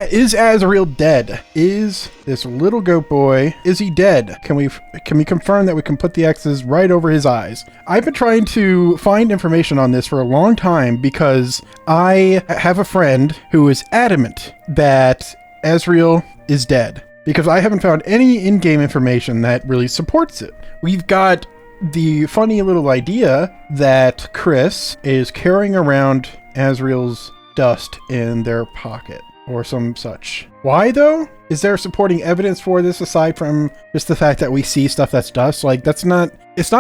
Is Azrael dead? Is this little goat boy, is he dead? Can we confirm that we can put the X's right over his eyes? I've been trying to find information on this for a long time because I have a friend who is adamant that Azrael is dead, because I haven't found any in-game information that really supports it. We've got the funny little idea that Chris is carrying around Azrael's dust in their pocket, or some such. Why though? Is there supporting evidence for this aside from just the fact that we see stuff that's dust? Like, it's not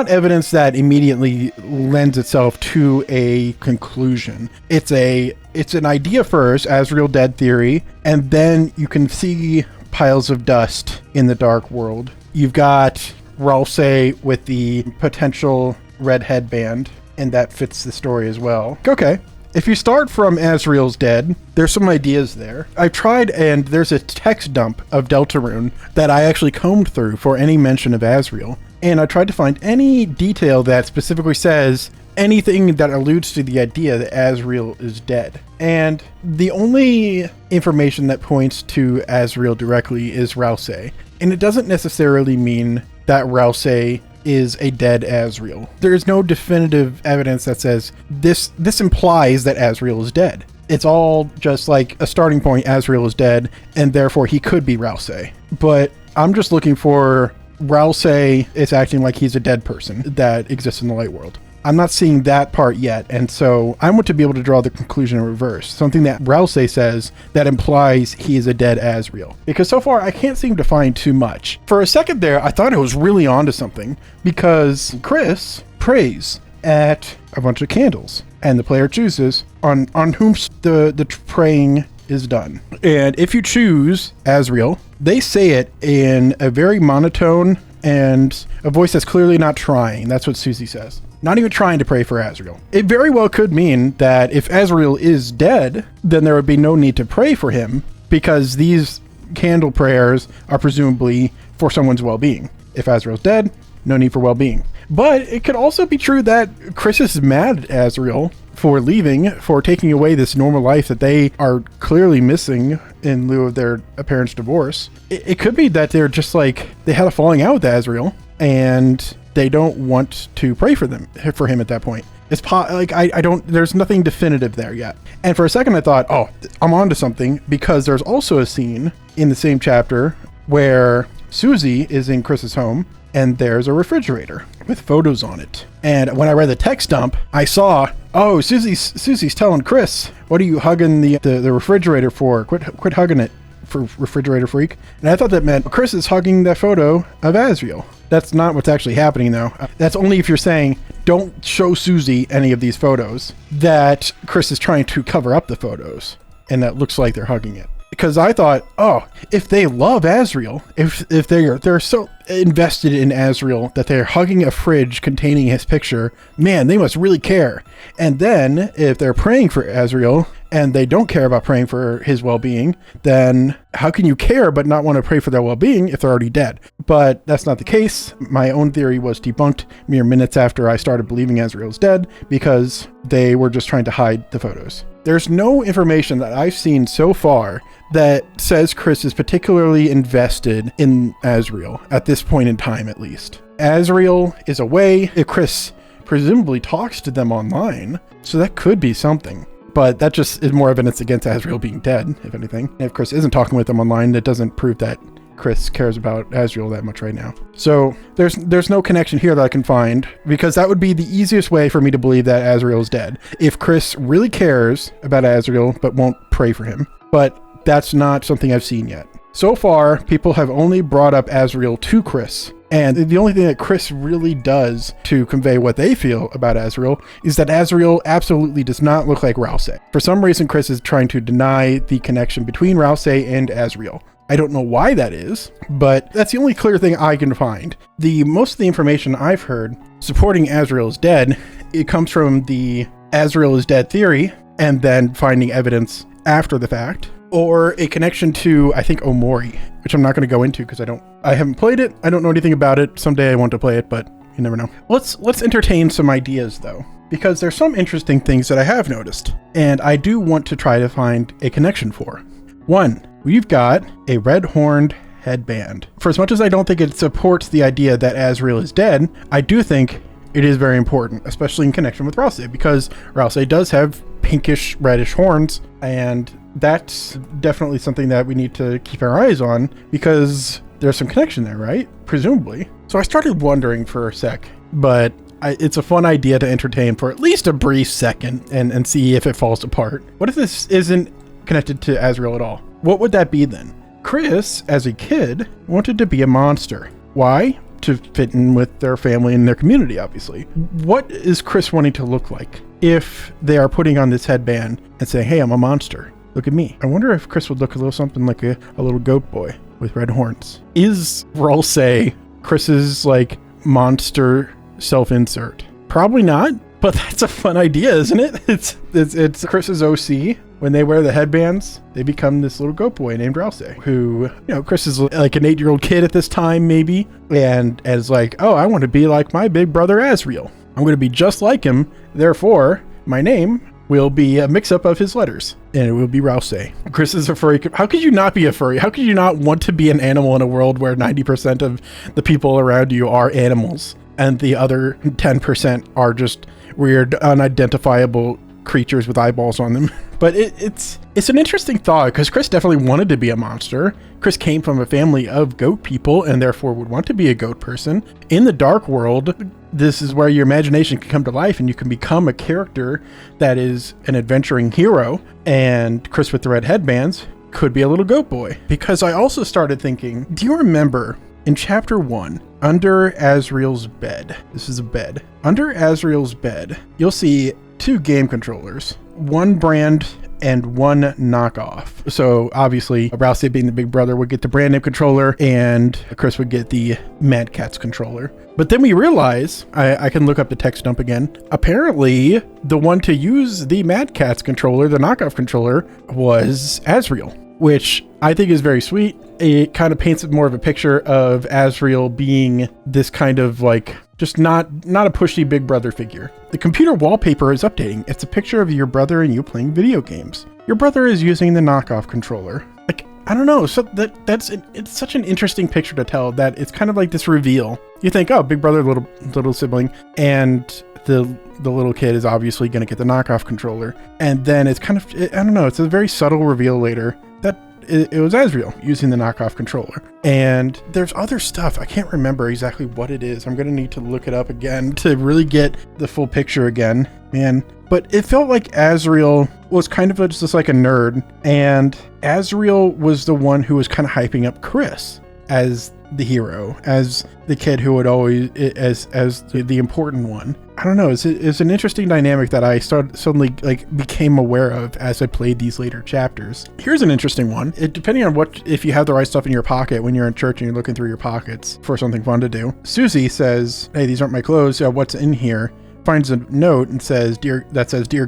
evidence that immediately lends itself to a conclusion. It's an idea first, Azrael dead theory, and then you can see piles of dust in the dark world. You've got Ralsei with the potential red headband, and that fits the story as well. Okay. If you start from Azrael's dead, there's some ideas there. I've tried, and there's a text dump of Deltarune that I actually combed through for any mention of Azrael. And I tried to find any detail that specifically says anything that alludes to the idea that Azrael is dead. And the only information that points to Azrael directly is Ralsei. And it doesn't necessarily mean that Ralsei is a dead Azrael. There is no definitive evidence that says this implies that Azrael is dead. It's all just like a starting point, Azrael is dead, and therefore he could be Ralsei. But I'm just looking for Ralsei is acting like he's a dead person that exists in the light world. I'm not seeing that part yet, and so I want to be able to draw the conclusion in reverse. Something that Ralsei says that implies he is a dead Azrael. Because so far, I can't seem to find too much. For a second there, I thought I was really onto something, because Chris prays at a bunch of candles, and the player chooses on whom the praying is done. And if you choose Azrael, they say it in a very monotone and a voice that's clearly not trying. That's what Susie says. Not even trying to pray for Azrael. It very well could mean that if Azrael is dead, then there would be no need to pray for him, because these candle prayers are presumably for someone's well-being. If Azrael's dead, no need for well-being. But it could also be true that Chris is mad at Azrael for leaving, for taking away this normal life that they are clearly missing in lieu of their parents' divorce. It could be that they're just like, they had a falling out with Azrael, and they don't want to pray for him at that point. It's I don't, there's nothing definitive there yet. And for a second I thought, oh, I'm onto something, because there's also a scene in the same chapter where Susie is in Chris's home and there's a refrigerator with photos on it. And when I read the text dump, I saw, oh, Susie's telling Chris, what are you hugging the refrigerator for? Quit hugging it, for refrigerator freak. And I thought that meant Chris is hugging that photo of Azrael. That's not what's actually happening though. That's only if you're saying, don't show Susie any of these photos, that Chris is trying to cover up the photos and that looks like they're hugging it. Because I thought, oh, if they love Azrael, if they're so invested in Azrael that they're hugging a fridge containing his picture, man, they must really care. And then if they're praying for Azrael and they don't care about praying for his well-being, then how can you care but not want to pray for their well-being if they're already dead? But that's not the case. My own theory was debunked mere minutes after I started believing Azrael's dead, because they were just trying to hide the photos. There's no information that I've seen so far that says Chris is particularly invested in Azrael at this point in time, at least. Azrael is away. If Chris presumably talks to them online, so that could be something. But that just is more evidence against Azrael being dead, if anything. And if Chris isn't talking with them online, that doesn't prove that Chris cares about Azrael that much right now. So there's no connection here that I can find, because that would be the easiest way for me to believe that Azrael is dead. If Chris really cares about Azrael but won't pray for him. But that's not something I've seen yet. So far, people have only brought up Azrael to Chris. And the only thing that Chris really does to convey what they feel about Azrael is that Azrael absolutely does not look like Ralsei. For some reason, Chris is trying to deny the connection between Ralsei and Azrael. I don't know why that is, but that's the only clear thing I can find. Most of the information I've heard supporting Azrael is dead, it comes from the Azrael is dead theory, and then finding evidence after the fact, or a connection to, I think, Omori, which I'm not going to go into because I haven't played it. I don't know anything about it. Someday I want to play it, but you never know. Let's entertain some ideas though, because there's some interesting things that I have noticed, and I do want to try to find a connection for. One, we've got a red-horned headband. For as much as I don't think it supports the idea that Asriel is dead, I do think it is very important, especially in connection with Ralsei, because Ralsei does have pinkish reddish horns, and that's definitely something that we need to keep our eyes on, because there's some connection there, right? Presumably. So I started wondering for a sec, but it's a fun idea to entertain for at least a brief second and see if it falls apart. What if this isn't connected to Asriel at all? What would that be then? Chris, as a kid, wanted to be a monster. Why? To fit in with their family and their community, obviously. What is Chris wanting to look like if they are putting on this headband and saying, hey, I'm a monster, look at me? I wonder if Chris would look a little something like a little goat boy with red horns. Is Ralsei Chris's like monster self-insert? Probably not, but that's a fun idea, isn't it? It's Chris's OC. When they wear the headbands, they become this little goat boy named Ralsei, who, Chris is like an 8-year-old kid at this time, maybe, and is like, oh, I want to be like my big brother Asriel. I'm going to be just like him. Therefore, my name will be a mix-up of his letters, and it will be Ralsei. Chris is a furry. How could you not be a furry? How could you not want to be an animal in a world where 90% of the people around you are animals, and the other 10% are just weird, unidentifiable creatures with eyeballs on them? But it's an interesting thought, because Chris definitely wanted to be a monster. Chris came from a family of goat people and therefore would want to be a goat person. In the dark world, this is where your imagination can come to life and you can become a character that is an adventuring hero. And Chris with the red headbands could be a little goat boy. Because I also started thinking, do you remember in chapter 1, under Asriel's bed? This is a bed. Under Asriel's bed, you'll see 2 game controllers, one brand and one knockoff. So obviously, Ralsei being the big brother would get the brand name controller and Chris would get the Mad Catz controller. But then we realize, I can look up the text dump again. Apparently, the one to use the Mad Catz controller, the knockoff controller, was Asriel, which I think is very sweet. It kind of paints more of a picture of Asriel being this kind of like, just not a pushy big brother figure. The computer wallpaper is updating. It's a picture of your brother and you playing video games. Your brother is using the knockoff controller. Like, I don't know. So it's such an interesting picture to tell that it's kind of like this reveal. You think, oh, big brother, little sibling, and the little kid is obviously going to get the knockoff controller. And then it's kind of, I don't know, it's a very subtle reveal later that it was Asriel using the knockoff controller. And there's other stuff. I can't remember exactly what it is. I'm going to need to look it up again to really get the full picture again, man. But it felt like Asriel was kind of just like a nerd, and Asriel was the one who was kind of hyping up Chris as the hero, as the kid who would always, as the important one. I don't know. It's an interesting dynamic that I suddenly like became aware of as I played these later chapters. Here's an interesting one. Depending on if you have the right stuff in your pocket when you're in church and you're looking through your pockets for something fun to do. Susie says, "Hey, these aren't my clothes. What's in here?" Finds a note and says, "Dear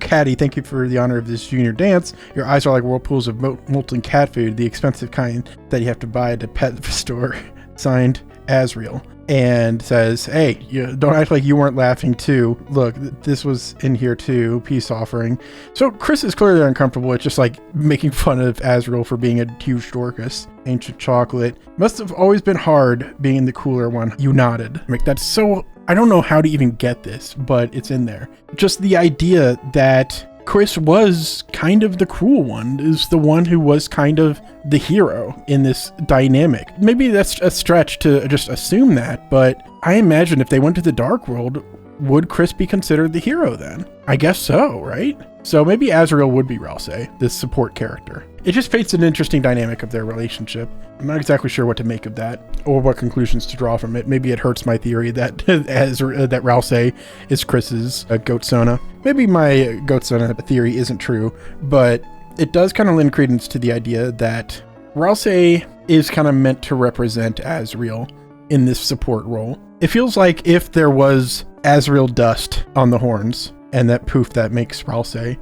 Caddy, thank you for the honor of this junior dance. Your eyes are like whirlpools of molten cat food, the expensive kind that you have to buy at a pet store." Signed, Asriel. And says, "Hey, don't act like you weren't laughing too. Look, this was in here too. Peace offering." So Chris is clearly uncomfortable. It's just like making fun of Asriel for being a huge Dorcas. Ancient chocolate. Must have always been hard being the cooler one. You nodded. Like, that's so... I don't know how to even get this, but it's in there. Just the idea that Chris was kind of the cruel one, is the one who was kind of the hero in this dynamic. Maybe that's a stretch to just assume that, but I imagine if they went to the dark world, would Chris be considered the hero then? I guess so, right? So maybe Asriel would be Ralsei, this support character. It just paints an interesting dynamic of their relationship. I'm not exactly sure what to make of that or what conclusions to draw from it. Maybe it hurts my theory that that Ralsei is Chris's goat Sona. Maybe my goat Sona theory isn't true, but it does kind of lend credence to the idea that Ralsei is kind of meant to represent Asriel in this support role. It feels like if there was Asriel dust on the horns and that poof that makes Ralsei,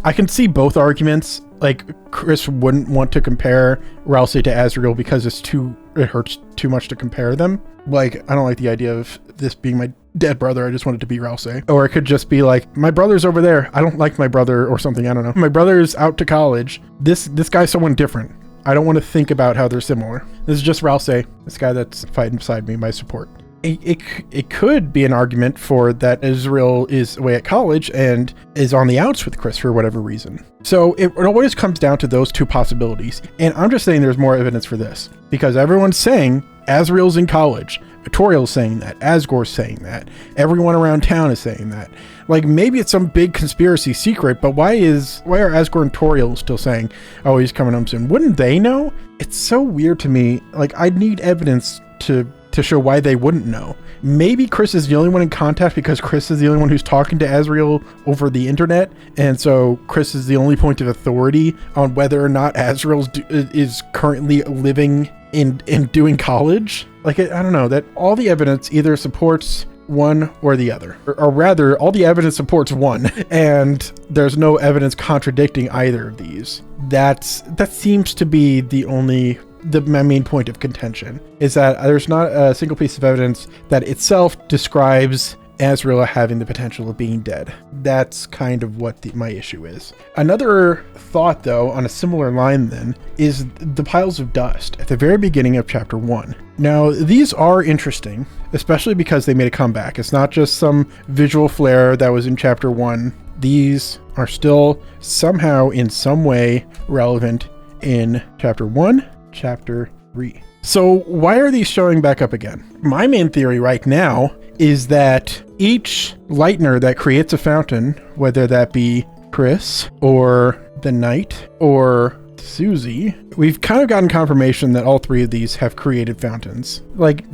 I can see both arguments. Like, Chris wouldn't want to compare Ralsei to Asriel because it hurts too much to compare them. Like, I don't like the idea of this being my dead brother. I just want it to be Ralsei. Or it could just be like, my brother's over there. I don't like my brother or something. I don't know. My brother's out to college. This guy's someone different. I don't want to think about how they're similar. This is just Ralsei, this guy that's fighting beside me, my support. It could be an argument for that Asriel is away at college and is on the outs with Chris for whatever reason. So it always comes down to those two possibilities. And I'm just saying there's more evidence for this because everyone's saying Asriel's in college. Toriel's saying that. Asgore's saying that. Everyone around town is saying that. Like, maybe it's some big conspiracy secret, but why are Asgore and Toriel still saying, oh, he's coming home soon? Wouldn't they know? It's so weird to me. Like, I'd need evidence to show why they wouldn't know. Maybe Chris is the only one in contact because Chris is the only one who's talking to Asriel over the internet. And so Chris is the only point of authority on whether or not Asriel is currently living in doing college. Like, I don't know, that all the evidence either supports one or the other, or rather all the evidence supports one and there's no evidence contradicting either of these. That seems to be my main point of contention, is that there's not a single piece of evidence that itself describes Asriel having the potential of being dead. That's kind of what my issue is. Another thought, though, on a similar line then, is the piles of dust at the very beginning of chapter 1. Now, these are interesting, especially because they made a comeback. It's not just some visual flair that was in chapter 1. These are still somehow in some way relevant in chapter 1, chapter 3. So why are these showing back up again? My main theory right now is that each lightener that creates a fountain, whether that be Chris or the Knight or Susie, we've kind of gotten confirmation that all three of these have created fountains. Like,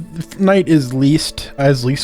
Knight is least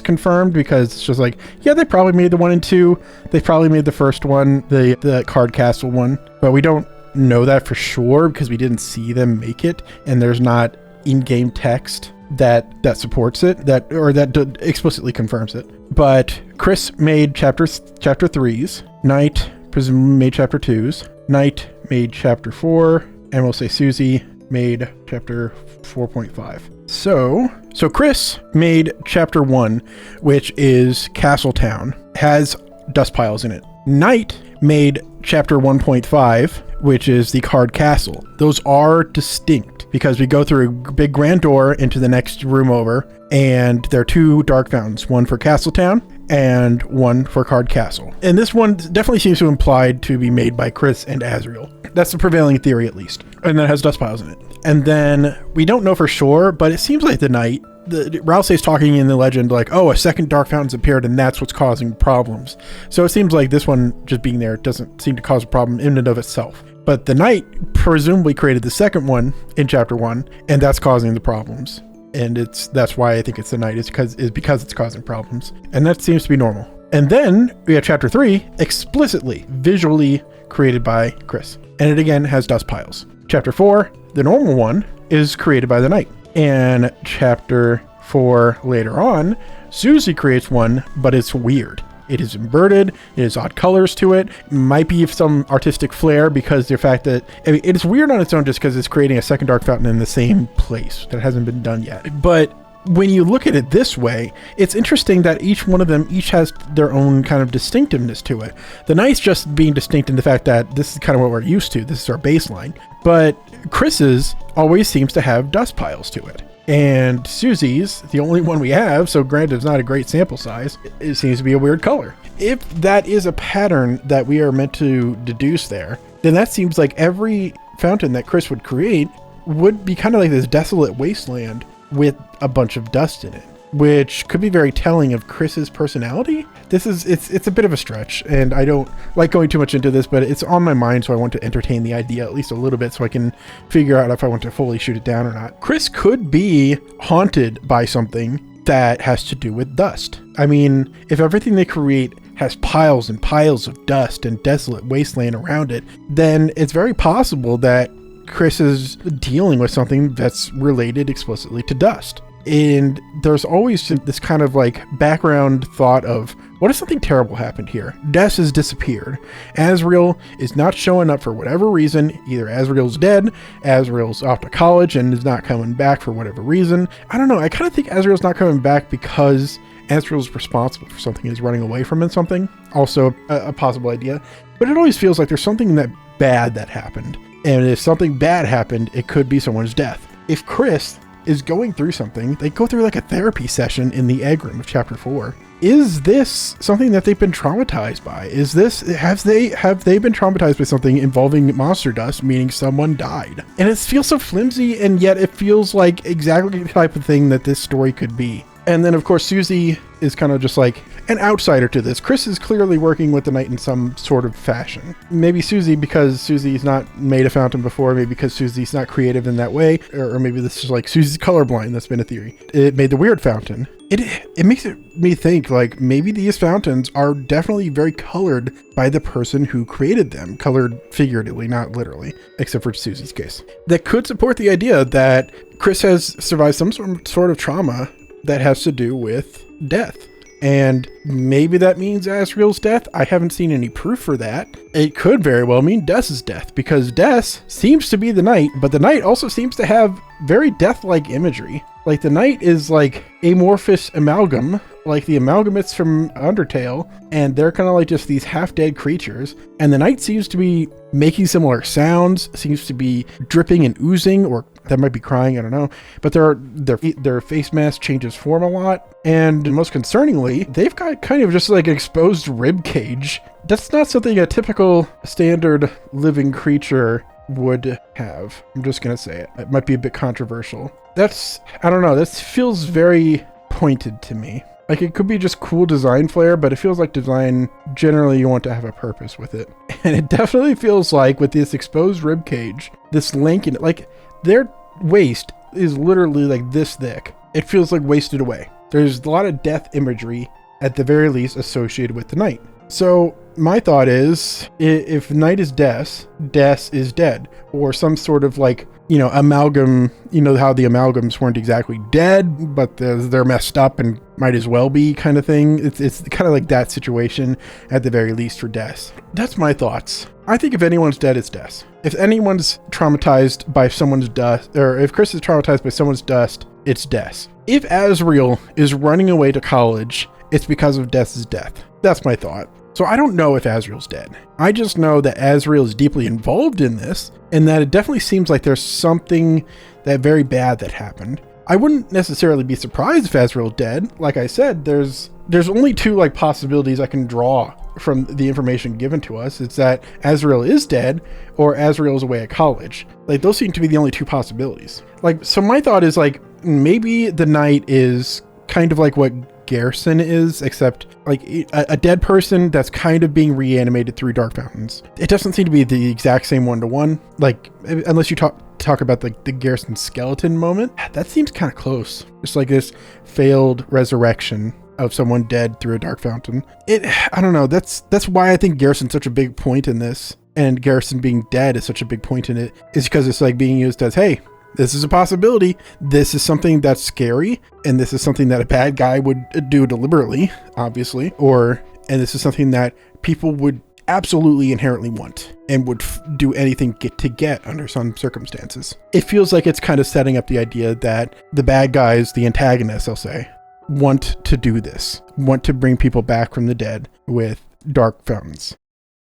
confirmed because it's just like, yeah, they probably made the 1 and 2. They probably made the first one, the card castle one, but we don't know that for sure because we didn't see them make it, and there's not in-game text that supports it, that explicitly confirms it. But Chris made chapter 3s, Knight presumably made chapter 2s, Knight made chapter 4, and we'll say Susie made chapter 4.5. So Chris made chapter 1, which is Castletown, has dust piles in it. Knight made chapter 1.5, which is the card castle. Those are distinct because we go through a big grand door into the next room over, and there are 2 dark fountains, one for Castletown and one for Card Castle. And this one definitely seems to imply to be made by Chris and Asriel. That's the prevailing theory, at least. And that has dust piles in it. And then we don't know for sure, but it seems like the Knight, Ralsei's talking in the legend like, oh, a second dark fountain's appeared and that's what's causing problems. So it seems like this one just being there doesn't seem to cause a problem in and of itself. But the Knight presumably created the second one in chapter 1, and that's causing the problems. And that's why I think it's the Knight, is because it's causing problems. And that seems to be normal. And then we have chapter 3 explicitly visually created by Chris. And it again has dust piles. Chapter 4, the normal one, is created by the Knight. And chapter 4 later on, Susie creates one, but it's weird. It is inverted. It has odd colors to it. Might be some artistic flair because the fact that it's weird on its own just because it's creating a second dark fountain in the same place that hasn't been done yet. But when you look at it this way, it's interesting that each one of them has their own kind of distinctiveness to it. The Knight's just being distinct in the fact that this is kind of what we're used to. This is our baseline. But Chris's always seems to have dust piles to it. And Susie's the only one we have, so granted it's not a great sample size, it seems to be a weird color. If that is a pattern that we are meant to deduce there, then that seems like every fountain that Chris would create would be kind of like this desolate wasteland with a bunch of dust in it, which could be very telling of Chris's personality. It's a bit of a stretch, and I don't like going too much into this, but it's on my mind, so I want to entertain the idea at least a little bit so I can figure out if I want to fully shoot it down or not. Chris could be haunted by something that has to do with dust. I mean, if everything they create has piles and piles of dust and desolate wasteland around it, then it's very possible that Chris is dealing with something that's related explicitly to dust. And there's always this kind of like background thought of, what if something terrible happened here? Des has disappeared. Asriel is not showing up for whatever reason. Either Asriel's dead, Asriel's off to college and is not coming back for whatever reason. I don't know. I kind of think Asriel's not coming back because Asriel's responsible for something he's running away from and something. Also a possible idea. But it always feels like there's something that bad that happened. And if something bad happened, it could be someone's death. If Chris is going through something, they go through like a therapy session in the egg room of chapter 4. Is this something that they've been traumatized by? Is this, have they been traumatized by something involving monster dust, meaning someone died? And it feels so flimsy, and yet it feels like exactly the type of thing that this story could be. And then of course Susie is kind of just like an outsider to this. Chris is clearly working with the knight in some sort of fashion. Maybe Susie, because Susie's not made a fountain before, maybe because Susie's not creative in that way, or maybe this is like Susie's colorblind. That's been a theory. It made the weird fountain. It makes me think like maybe these fountains are definitely very colored by the person who created them. Colored figuratively, not literally, except for Susie's case. That could support the idea that Chris has survived some sort of trauma that has to do with death. And maybe that means Asriel's death. I haven't seen any proof for that. It could very well mean Des's death, because Des seems to be the knight, but the knight also seems to have very death-like imagery. Like the knight is like amorphous amalgam, like the amalgamates from Undertale, and they're kind of like just these half-dead creatures. And the knight seems to be making similar sounds, seems to be dripping and oozing, or that might be crying, I don't know. But their face mask changes form a lot. And most concerningly, they've got kind of just like an exposed rib cage. That's not something a typical standard living creature would have. I'm just gonna say it. It might be a bit controversial. I don't know, this feels very pointed to me. Like it could be just cool design flair, but it feels like design, generally you want to have a purpose with it. And it definitely feels like with this exposed rib cage, this link in it, like their waist is literally like this thick. It feels like wasted away. There's a lot of death imagery, at the very least, associated with the knight. So my thought is, if knight is Des is dead, or some sort of like, you know, amalgam, you know how the amalgams weren't exactly dead, but they're messed up and might as well be kind of thing. It's kind of like that situation at the very least for Des. That's my thoughts. I think if anyone's dead, it's Des. If anyone's traumatized by someone's dust, or if Chris is traumatized by someone's dust, it's Des. If Asriel is running away to college, it's because of Des's death. That's my thought. So I don't know if Asriel's dead. I just know that Asriel is deeply involved in this, and that it definitely seems like there's something that very bad that happened. I wouldn't necessarily be surprised if Asriel's dead. Like I said, there's only two like possibilities I can draw from the information given to us. It's that Asriel is dead, or Asriel is away at college. Like those seem to be the only two possibilities. Like, so my thought is like, maybe the knight is kind of like what Garrison is, except like a dead person that's kind of being reanimated through dark fountains. It doesn't seem to be the exact same one-to-one, like unless you talk about the Garrison skeleton moment. That seems kind of close. Just like this failed resurrection of someone dead through a dark fountain. I don't know. That's why I think Garrison's such a big point in this, and Garrison being dead is such a big point in it, is because it's like being used as, hey, this is a possibility. This is something that's scary, and this is something that a bad guy would do deliberately, obviously, and this is something that people would absolutely inherently want and would do anything to get under some circumstances. It feels like it's kind of setting up the idea that the bad guys, the antagonists, I'll say, want to do this, want to bring people back from the dead with dark fountains.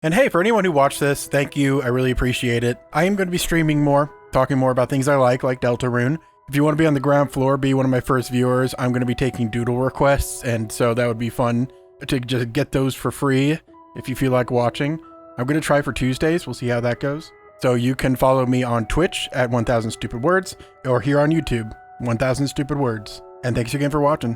And hey, for anyone who watched this, thank you. I really appreciate it. I am going to be streaming more, talking more about things I like Deltarune. If you want to be on the ground floor, be one of my first viewers, I'm going to be taking doodle requests, and so that would be fun to just get those for free if you feel like watching. I'm going to try for Tuesdays. We'll see how that goes. So you can follow me on Twitch at 1000 Stupid Words, or here on YouTube, 1000 Stupid Words. And thanks again for watching.